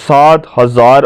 7,000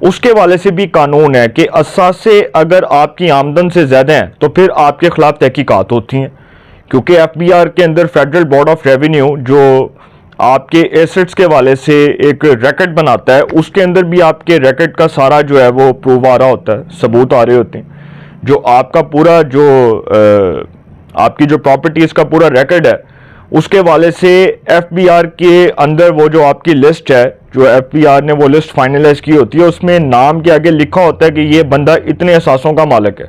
اس کے والے سے بھی قانون ہے کہ اثاثے اگر آپ کی آمدن سے زیادہ ہیں تو پھر آپ کے خلاف تحقیقات ہوتی ہیں، کیونکہ ایف بی آر کے اندر فیڈرل بورڈ آف ریونیو جو آپ کے ایسٹس کے والے سے ایک ریکٹ بناتا ہے، اس کے اندر بھی آپ کے ریکٹ کا سارا جو ہے وہ پروف آ رہا ہوتا ہے، ثبوت آ رہے ہوتے ہیں، جو آپ کا پورا جو آپ کی جو پراپرٹیز کا پورا ریکڈ ہے اس کے والے سے ایف بی آر کے اندر وہ جو آپ کی لسٹ ہے، جو ایف بی آر نے وہ لسٹ فائنلائز کی ہوتی ہے، اس میں نام کے آگے لکھا ہوتا ہے کہ یہ بندہ اتنے اثاثوں کا مالک ہے،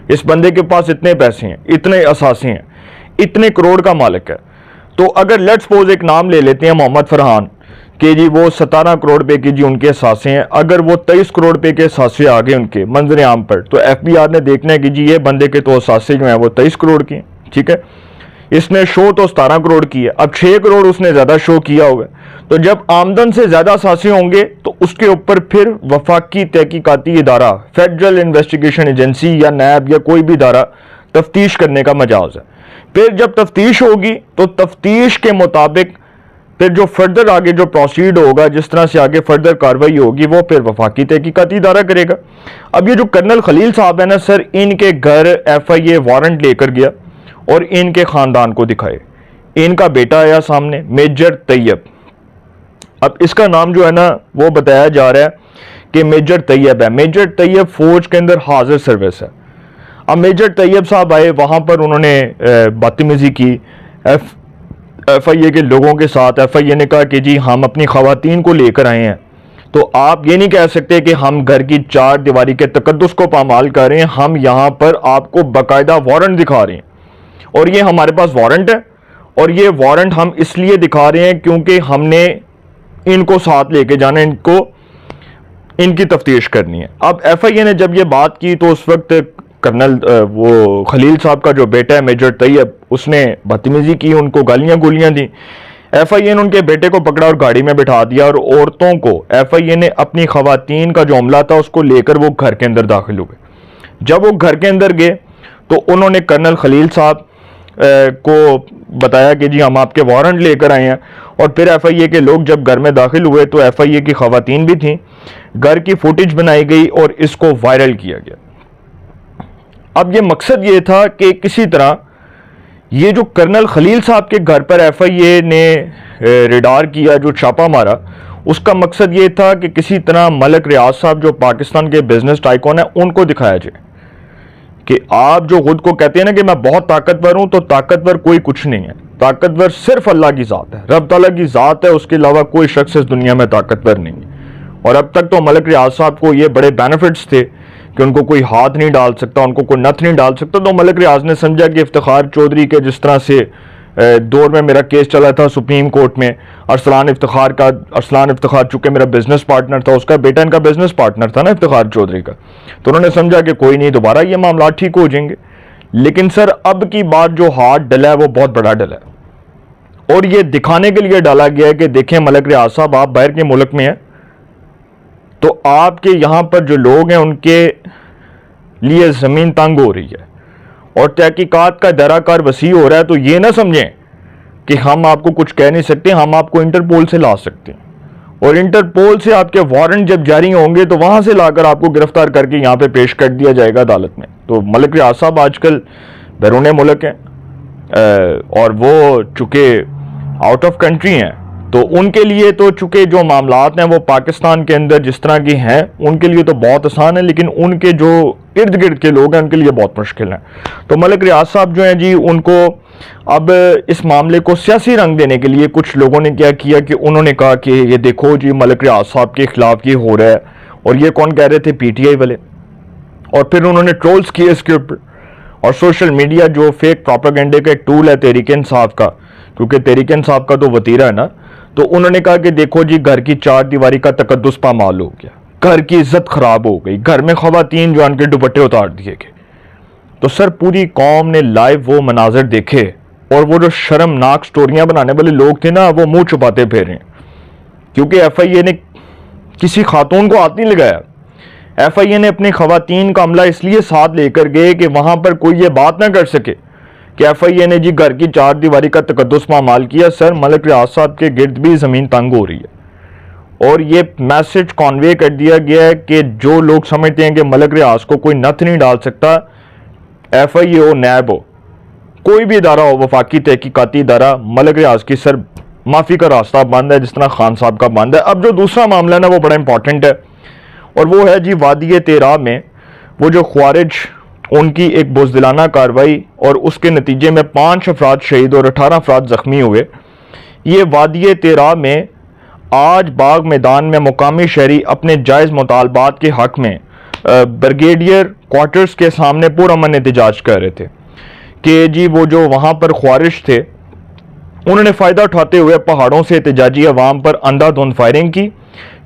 اس بندے کے پاس اتنے پیسے ہیں، اتنے اثاثے ہیں، اتنے کروڑ کا مالک ہے۔ تو اگر لیٹس سپوز ایک نام لے لیتے ہیں محمد فرحان کہ جی وہ 17 کروڑ پے کی جی ان کے اثاثے ہیں، اگر وہ 23 کروڑ پے کے اثاثے آگے ان کے منظر عام پر، تو ایف بی آر نے دیکھنا ہے کہ جی یہ بندے کے تو اثاثے جو ہیں وہ 23 کروڑ کے ہیں، ٹھیک ہے، اس نے شو تو 17 کروڑ کی ہے، اب 6 کروڑ اس نے زیادہ شو کیا ہوگا، تو جب آمدن سے زیادہ اثاثے ہوں گے تو اس کے اوپر پھر وفاقی تحقیقاتی ادارہ، فیڈرل انویسٹیگیشن ایجنسی یا نیب یا کوئی بھی ادارہ تفتیش کرنے کا مجاز ہے۔ پھر جب تفتیش ہوگی تو تفتیش کے مطابق پھر جو فردر آگے جو پروسیڈ ہوگا، جس طرح سے آگے فردر کاروائی ہوگی، وہ پھر وفاقی تحقیقاتی ادارہ کرے گا۔ اب یہ جو کرنل خلیل صاحب ہیں نا سر، ان کے گھر ایف آئی اے وارنٹ لے کر گیا اور ان کے خاندان کو دکھائے، ان کا بیٹا آیا سامنے میجر طیب، اب اس کا نام جو ہے نا وہ بتایا جا رہا ہے کہ میجر طیب ہے، میجر طیب فوج کے اندر حاضر سروس ہے۔ اب میجر طیب صاحب آئے، وہاں پر انہوں نے بدتمیزی کی ایف آئی اے کے لوگوں کے ساتھ۔ ایف آئی اے نے کہا کہ جی ہم اپنی خواتین کو لے کر آئے ہیں، تو آپ یہ نہیں کہہ سکتے کہ ہم گھر کی چار دیواری کے تقدس کو پامال کر رہے ہیں، ہم یہاں پر آپ کو باقاعدہ وارنٹ دکھا رہے ہیں، اور یہ ہمارے پاس وارنٹ ہے، اور یہ وارنٹ ہم اس لیے دکھا رہے ہیں کیونکہ ہم نے ان کو ساتھ لے کے جانا، ان کی تفتیش کرنی ہے۔ اب ایف آئی اے نے جب یہ بات کی تو اس وقت کرنل وہ خلیل صاحب کا جو بیٹا ہے میجر طیب، اس نے بدتمیزی کی، ان کو گالیاں گولیاں دی۔ ایف آئی اے نے ان کے بیٹے کو پکڑا اور گاڑی میں بٹھا دیا، اور عورتوں کو ایف آئی اے نے اپنی خواتین کا جو عملہ تھا اس کو لے کر وہ گھر کے اندر داخل ہوئے۔ جب وہ گھر کے اندر گئے تو انہوں نے کرنل خلیل صاحب کو بتایا کہ جی ہم آپ کے وارنٹ لے کر آئے ہیں، اور پھر ایف آئی اے کے لوگ جب گھر میں داخل ہوئے تو ایف آئی اے کی خواتین بھی تھیں، گھر کی فوٹیج بنائی گئی اور اس کو وائرل کیا گیا۔ اب یہ مقصد یہ تھا کہ کسی طرح یہ جو کرنل خلیل صاحب کے گھر پر ایف آئی اے نے ریڈار کیا، جو چھاپہ مارا، اس کا مقصد یہ تھا کہ کسی طرح ملک ریاض صاحب جو پاکستان کے بزنس ٹائکون ہیں ان کو دکھایا جائے کہ آپ جو خود کو کہتے ہیں نا کہ میں بہت طاقتور ہوں، تو طاقتور کوئی کچھ نہیں ہے، طاقتور صرف اللہ کی ذات ہے، رب تعالیٰ کی ذات ہے، اس کے علاوہ کوئی شخص اس دنیا میں طاقتور نہیں ہے۔ اور اب تک تو ملک ریاض صاحب کو یہ بڑے بینیفٹس تھے کہ ان کو کوئی ہاتھ نہیں ڈال سکتا، ان کو کوئی نتھ نہیں ڈال سکتا، تو ملک ریاض نے سمجھا کہ افتخار چودھری کے جس طرح سے دور میں میرا کیس چلا تھا سپریم کورٹ میں، ارسلان افتخار چونکہ میرا بزنس پارٹنر تھا، اس کا بیٹا ان کا بزنس پارٹنر تھا نا افتخار چودھری کا، تو انہوں نے سمجھا کہ کوئی نہیں، دوبارہ یہ معاملات ٹھیک ہو جائیں گے۔ لیکن سر اب کی بات جو ہاتھ ڈلا ہے وہ بہت بڑا ڈلا ہے، اور یہ دکھانے کے لیے ڈالا گیا ہے کہ دیکھیں ملک ریاض صاحب آپ باہر کے ملک میں ہیں، تو آپ کے یہاں پر جو لوگ ہیں ان کے لیے زمین تنگ ہو رہی ہے، اور تحقیقات کا دائرہ کار وسیع ہو رہا ہے، تو یہ نہ سمجھیں کہ ہم آپ کو کچھ کہہ نہیں سکتے، ہم آپ کو انٹرپول سے لا سکتے ہیں، اور انٹرپول سے آپ کے وارنٹ جب جاری ہوں گے تو وہاں سے لا کر آپ کو گرفتار کر کے یہاں پہ پیش کر دیا جائے گا عدالت میں۔ تو ملک ریاض صاحب آج کل بیرون ملک ہیں، اور وہ چونکہ آؤٹ آف کنٹری ہیں، تو ان کے لیے تو چونکہ جو معاملات ہیں وہ پاکستان کے اندر جس طرح کی ہیں ان کے لیے تو بہت آسان ہے، لیکن ان کے جو ارد گرد کے لوگ ہیں ان کے لیے بہت مشکل ہیں۔ تو ملک ریاض صاحب جو ہیں جی، ان کو اب اس معاملے کو سیاسی رنگ دینے کے لیے کچھ لوگوں نے کیا کیا کہ انہوں نے کہا کہ یہ دیکھو جی ملک ریاض صاحب کے خلاف یہ ہو رہا ہے، اور یہ کون کہہ رہے تھے؟ پی ٹی آئی والے، اور پھر انہوں نے ٹرولز کیے اس کے اوپر، اور سوشل میڈیا جو فیک پروپیگنڈے کا ایک ٹول ہے تحریک انصاف کا، کیونکہ تحریک انصاف کا تو وتیرہ ہے نا، تو انہوں نے کہا کہ دیکھو جی گھر کی چار دیواری کا تقدس پامال ہو گیا، گھر کی عزت خراب ہو گئی، گھر میں خواتین جو ان کے دوپٹے اتار دیے گئے۔ تو سر پوری قوم نے لائیو وہ مناظر دیکھے، اور وہ جو شرمناک سٹوریاں بنانے والے لوگ تھے نا وہ منہ چھپاتے پھیرے ہیں، کیونکہ ایف آئی اے نے کسی خاتون کو ہاتھ نہیں لگایا۔ ایف آئی اے نے اپنی خواتین کا عملہ اس لیے ساتھ لے کر گئے کہ وہاں پر کوئی یہ بات نہ کر سکے کہ ایف آئی اے نے جی گھر کی چار دیواری کا تقدس پامال کیا۔ سر ملک ریاض صاحب کے گرد بھی زمین تنگ ہو رہی ہے، اور یہ میسج کانوے کر دیا گیا ہے کہ جو لوگ سمجھتے ہیں کہ ملک ریاض کو کوئی نتھ نہیں ڈال سکتا، ایف آئی اے ہو، نیب ہو، کوئی بھی ادارہ ہو، وفاقی تحقیقاتی ادارہ، ملک ریاض کی سر معافی کا راستہ بند ہے، جس طرح خان صاحب کا بند ہے۔ اب جو دوسرا معاملہ ہے نا وہ بڑا امپورٹنٹ ہے، اور وہ ہے جی وادی تیرا میں وہ جو خوارج ان کی ایک بزدلانہ کارروائی اور اس کے نتیجے میں 5 افراد شہید اور 18 افراد زخمی ہوئے۔ یہ وادی تیرا میں آج باغ میدان میں مقامی شہری اپنے جائز مطالبات کے حق میں بریگیڈیئر کوارٹرز کے سامنے پرامن احتجاج کر رہے تھے کہ جی وہ جو وہاں پر خوارج تھے انہوں نے فائدہ اٹھاتے ہوئے پہاڑوں سے احتجاجی عوام پر اندھا دھند فائرنگ کی،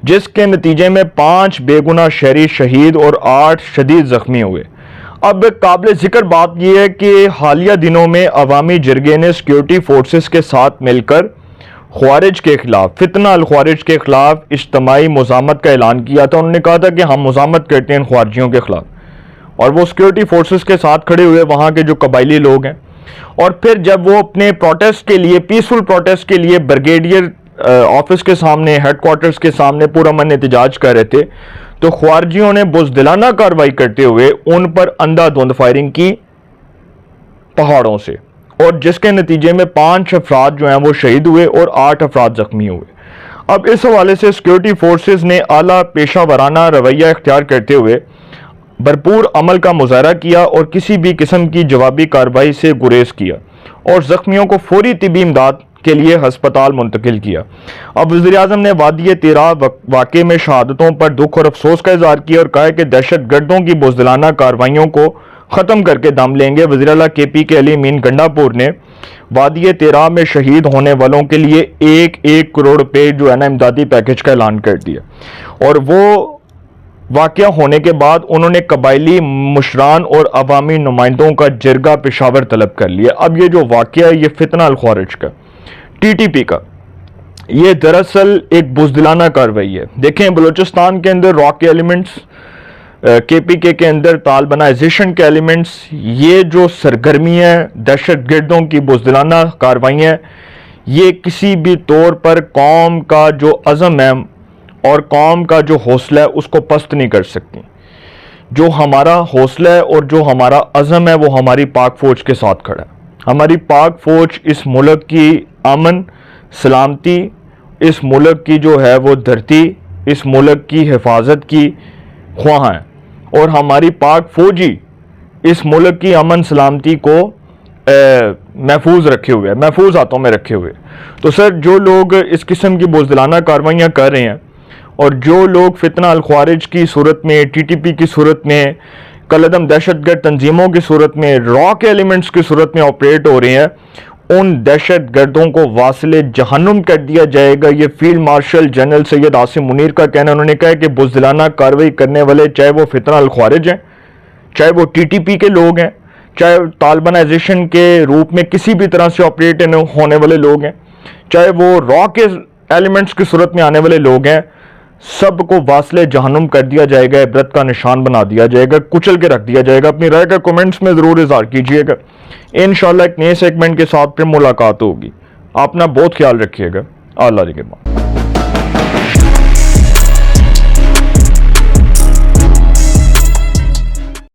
جس کے نتیجے میں 5 بے گناہ شہری شہید اور 8 شدید زخمی ہوئے۔ اب قابل ذکر بات یہ ہے کہ حالیہ دنوں میں عوامی جرگے نے سیکیورٹی فورسز کے ساتھ مل کر خوارج کے خلاف، فتنہ الخوارج کے خلاف اجتماعی مزاحمت کا اعلان کیا تھا۔ انہوں نے کہا تھا کہ ہم مزاحمت کرتے ہیں ان خواریوں کے خلاف، اور وہ سیکیورٹی فورسز کے ساتھ کھڑے ہوئے وہاں کے جو قبائلی لوگ ہیں، اور پھر جب وہ اپنے پروٹیسٹ کے لیے، پیسفل پروٹیسٹ کے لیے بریگیڈیئر آفس کے سامنے، ہیڈ کوارٹرز کے سامنے پرامن احتجاج کر رہے تھے، تو خوارجیوں نے بزدلانہ کارروائی کرتے ہوئے ان پر اندھا دھند فائرنگ کی پہاڑوں سے، اور جس کے نتیجے میں 5 افراد جو ہیں وہ شہید ہوئے اور 8 افراد زخمی ہوئے۔ اب اس حوالے سے سیکیورٹی فورسز نے اعلیٰ پیشہ ورانہ رویہ اختیار کرتے ہوئے بھرپور عمل کا مظاہرہ کیا اور کسی بھی قسم کی جوابی کارروائی سے گریز کیا اور زخمیوں کو فوری طبی امداد کے لیے ہسپتال منتقل کیا۔ اب وزیر اعظم نے وادی تیرا واقعے میں شہادتوں پر دکھ اور افسوس کا اظہار کیا اور کہا کہ دہشت گردوں کی بزدلانہ کارروائیوں کو ختم کر کے دم لیں گے۔ وزیر اعلیٰ کے پی کے علی امین گنڈا پور نے وادی تیرا میں شہید ہونے والوں کے لیے 1 کروڑ روپے جو ہے نا امدادی پیکج کا اعلان کر دیا، اور وہ واقعہ ہونے کے بعد انہوں نے قبائلی مشران اور عوامی نمائندوں کا جرگہ پشاور طلب کر لیا۔ اب یہ جو واقعہ ہے یہ فتنہ الخوارج کا، ٹی ٹی پی کا، یہ دراصل ایک بزدلانہ کارروائی ہے۔ دیکھیں بلوچستان کے اندر را کے ایلیمنٹس، کے پی کے اندر طالبانائزیشن کے ایلیمنٹس، یہ جو سرگرمی ہے دہشت گردوں کی بزدلانہ کارروائیاں، یہ کسی بھی طور پر قوم کا جو عزم ہے اور قوم کا جو حوصلہ ہے اس کو پست نہیں کر سکتی۔ جو ہمارا حوصلہ ہے اور جو ہمارا عزم ہے وہ ہماری پاک فوج کے ساتھ کھڑا ہے۔ ہماری پاک فوج اس ملک کی امن سلامتی، اس ملک کی جو ہے وہ دھرتی، اس ملک کی حفاظت کی خواہاں ہیں، اور ہماری پاک فوجی اس ملک کی امن سلامتی کو محفوظ رکھے ہوئے، محفوظ ہاتھوں میں رکھے ہوئے۔ تو سر جو لوگ اس قسم کی بزدلانہ کارروائیاں کر رہے ہیں اور جو لوگ فتنہ الخوارج کی صورت میں، ٹی ٹی پی کی صورت میں، کالعدم دہشت گرد تنظیموں کی صورت میں، را کے ایلیمنٹس کی صورت میں آپریٹ ہو رہے ہیں، ان دہشت گردوں کو واصل جہنم کر دیا جائے گا۔ یہ field marshal general Syed Asim Munir کا کہنا ہے۔ انہوں نے کہا کہ بزدلانہ کارروائی کرنے والے چاہے وہ فتنہ الخوارج ہیں، چاہے وہ ٹی ٹی پی کے لوگ ہیں، چاہے طالبانائزیشن کے روپ میں کسی بھی طرح سے آپریٹ ہونے والے لوگ ہیں، چاہے وہ را کے ایلیمنٹس کی صورت میں آنے والے لوگ ہیں، سب کو واصل جہنم کر دیا جائے گا، عبرت کا نشان بنا دیا جائے گا، کچل کے رکھ دیا جائے گا۔ اپنی رائے کا کومنٹس میں ضرور اظہار کیجئے گا۔ انشاءاللہ ایک نئے سیگمنٹ کے ساتھ پھر ملاقات ہوگی۔ اپنا بہت خیال رکھیے گا۔ اللہ نگہبان۔